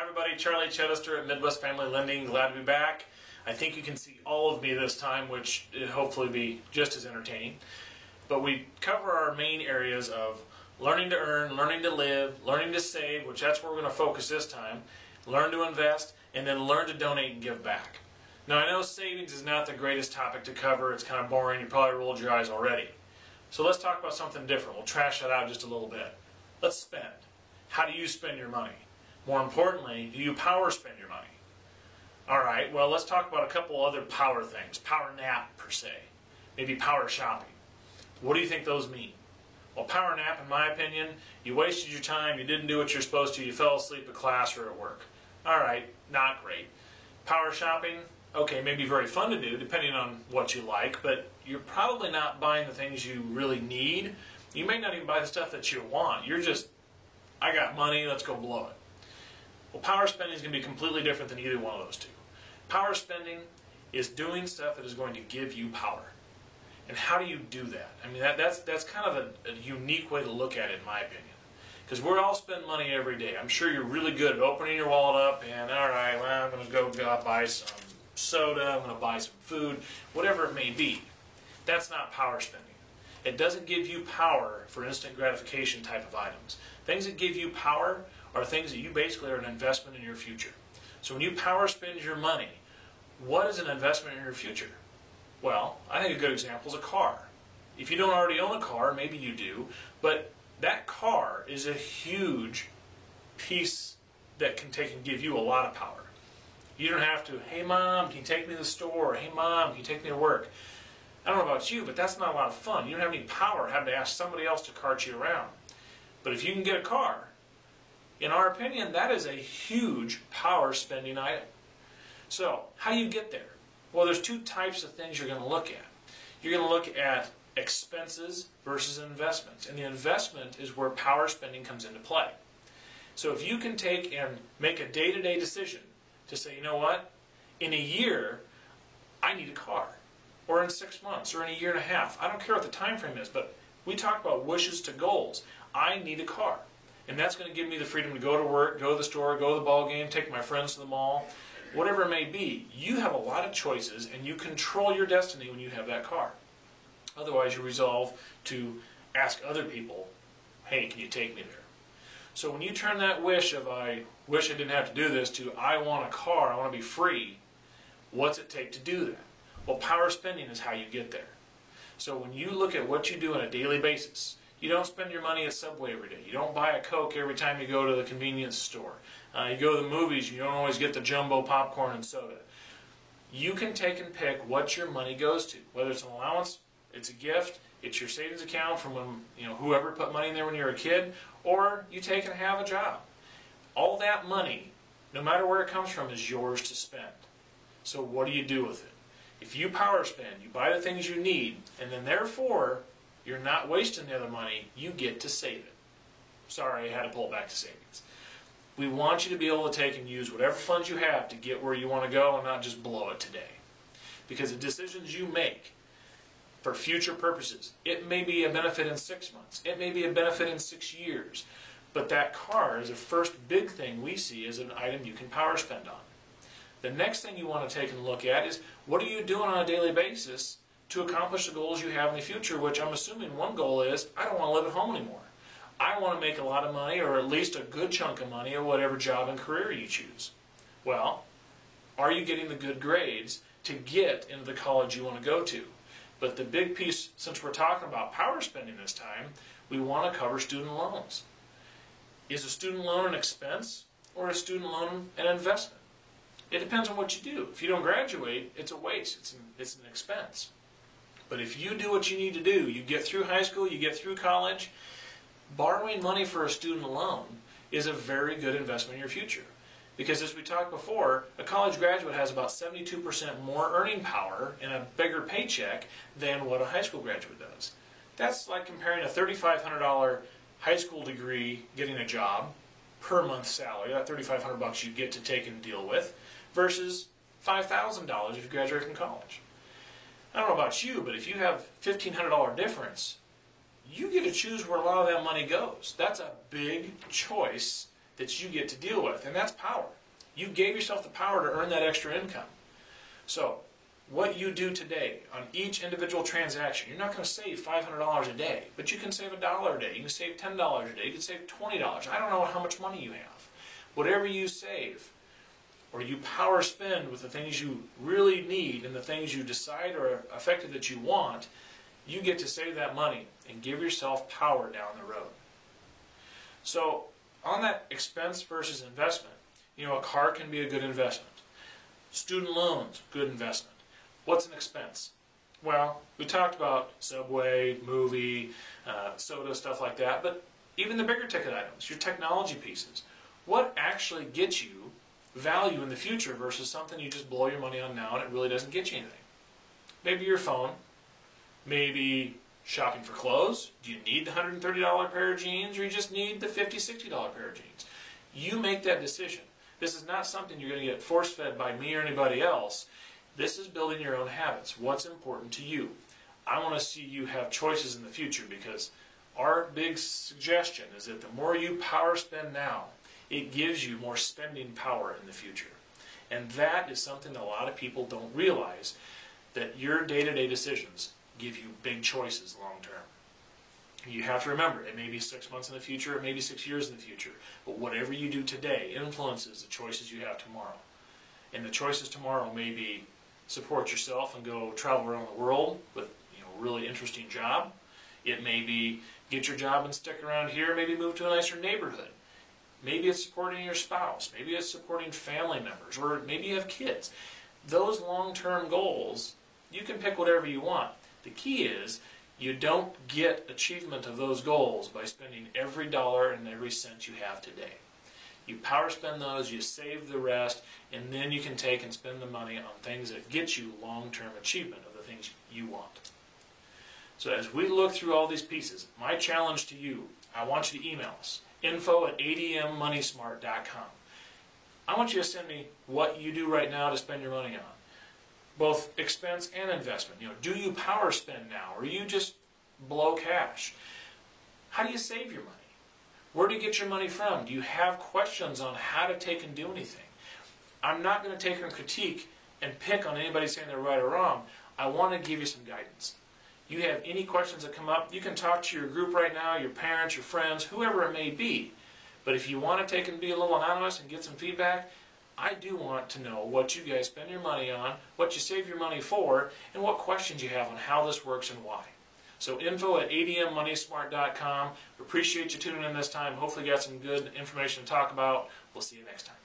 everybody, Charlie Chedester at Midwest Family Lending. Glad to be back. I think you can see all of me this time, which will hopefully be just as entertaining. But we cover our main areas of learning to earn, learning to live, learning to save, which that's where we're going to focus this time, learn to invest, and then learn to donate and give back. Now I know savings is not the greatest topic to cover. It's kind of boring. You probably rolled your eyes already. So let's talk about something different. We'll trash that out just a little bit. Let's spend. How do you spend your money? More importantly, do you power spend your money? Alright, well let's talk about a couple other power things. Power nap per se. Maybe power shopping. What do you think those mean? Well, power nap, in my opinion, you wasted your time, you didn't do what you're supposed to, you fell asleep at class or at work. Alright, not great. Power shopping, okay, maybe very fun to do depending on what you like, but you're probably not buying the things you really need. You may not even buy the stuff that you want. You're just, I got money, let's go blow it. Well, power spending is going to be completely different than either one of those two. Power spending is doing stuff that is going to give you power. And how do you do that? I mean, that's kind of a unique way to look at it, in my opinion. Because we all spend money every day. I'm sure you're really good at opening your wallet up and, all right, well, I'm going to go buy some soda, I'm going to buy some food, whatever it may be. That's not power spending. It doesn't give you power for instant gratification type of items. Things that give you power are things that you basically are an investment in your future. So when you power spend your money, what is an investment in your future? Well, I think a good example is a car. If you don't already own a car, maybe you do, but that car is a huge piece that can take and give you a lot of power. You don't have to, hey mom, can you take me to the store? Hey mom, can you take me to work? I don't know about you, but that's not a lot of fun. You don't have any power having to ask somebody else to cart you around. But if you can get a car, in our opinion, that is a huge power spending item. So, how do you get there? Well, there's two types of things you're going to look at. You're going to look at expenses versus investments. And the investment is where power spending comes into play. So if you can take and make a day-to-day decision to say, you know what, in a year, I need a car. Or in 6 months, or in a year and a half. I don't care what the time frame is, but we talk about wishes to goals. I need a car. And that's going to give me the freedom to go to work, go to the store, go to the ball game, take my friends to the mall, whatever it may be. You have a lot of choices, and you control your destiny when you have that car. Otherwise, you resolve to ask other people, hey, can you take me there? So when you turn that wish of, I wish I didn't have to do this, to I want a car, I want to be free, what's it take to do that? Well, power spending is how you get there. So when you look at what you do on a daily basis, you don't spend your money at Subway every day. You don't buy a Coke every time you go to the convenience store. You go to the movies, you don't always get the jumbo popcorn and soda. You can take and pick what your money goes to. Whether it's an allowance, it's a gift, it's your savings account from when, whoever put money in there when you were a kid, or you take and have a job. All that money, no matter where it comes from, is yours to spend. So what do you do with it? If you power spend, you buy the things you need, and then therefore, you're not wasting the other money, you get to save it. Sorry, I had to pull it back to savings. We want you to be able to take and use whatever funds you have to get where you want to go and not just blow it today. Because the decisions you make for future purposes, it may be a benefit in 6 months, it may be a benefit in 6 years, but that car is the first big thing we see as an item you can power spend on. The next thing you want to take and look at is, what are you doing on a daily basis to accomplish the goals you have in the future, which I'm assuming one goal is, I don't want to live at home anymore. I want to make a lot of money, or at least a good chunk of money, or whatever job and career you choose. Well, are you getting the good grades to get into the college you want to go to? But the big piece, since we're talking about power spending this time, we want to cover student loans. Is a student loan an expense, or a student loan an investment? It depends on what you do. If you don't graduate, it's a waste. It's an expense. But if you do what you need to do, you get through high school, you get through college, borrowing money for a student loan is a very good investment in your future. Because as we talked before, a college graduate has about 72% more earning power and a bigger paycheck than what a high school graduate does. That's like comparing a $3,500 high school degree getting a job per month salary, that $3,500 you get to take and deal with, versus $5,000 if you graduate from college. I don't know about you, but if you have $1,500 difference, you get to choose where a lot of that money goes. That's a big choice that you get to deal with, and that's power. You gave yourself the power to earn that extra income. So what you do today on each individual transaction, you're not going to save $500 a day, but you can save $1 a day. You can save $10 a day. You can save $20. I don't know how much money you have. Whatever you save or you power spend with the things you really need and the things you decide are effective that you want, you get to save that money and give yourself power down the road. So on that expense versus investment, a car can be a good investment. Student loans, good investment. What's an expense? Well, we talked about Subway, movie, soda, stuff like that, but even the bigger ticket items, your technology pieces, what actually gets you value in the future versus something you just blow your money on now and it really doesn't get you anything? Maybe your phone, maybe shopping for clothes. Do you need the $130 pair of jeans, or you just need the $50, $60 pair of jeans? You make that decision. This is not something you're going to get force-fed by me or anybody else. This is building your own habits. What's important to you? I want to see you have choices in the future, because our big suggestion is that the more you power spend now, it gives you more spending power in the future. And that is something that a lot of people don't realize, that your day-to-day decisions give you big choices long term. You have to remember, it may be 6 months in the future, it may be 6 years in the future, but whatever you do today influences the choices you have tomorrow. And the choices tomorrow may be support yourself and go travel around the world with a really interesting job. It may be get your job and stick around here, maybe move to a nicer neighborhood. Maybe it's supporting your spouse, maybe it's supporting family members, or maybe you have kids. Those long-term goals, you can pick whatever you want. The key is you don't get achievement of those goals by spending every dollar and every cent you have today. You power spend those, you save the rest, and then you can take and spend the money on things that get you long-term achievement of the things you want. So as we look through all these pieces, my challenge to you, I want you to email us, info@admmoneysmart.com. I want you to send me what you do right now to spend your money on, both expense and investment. Do you power spend now, or you just blow cash? How do you save your money? Where do you get your money from? Do you have questions on how to take and do anything? I'm not going to take and critique and pick on anybody saying they're right or wrong. I want to give you some guidance. You have any questions that come up, you can talk to your group right now, your parents, your friends, whoever it may be. But if you want to take and be a little anonymous and get some feedback, I do want to know what you guys spend your money on, what you save your money for, and what questions you have on how this works and why. So info@admmoneysmart.com. Appreciate you tuning in this time. Hopefully you got some good information to talk about. We'll see you next time.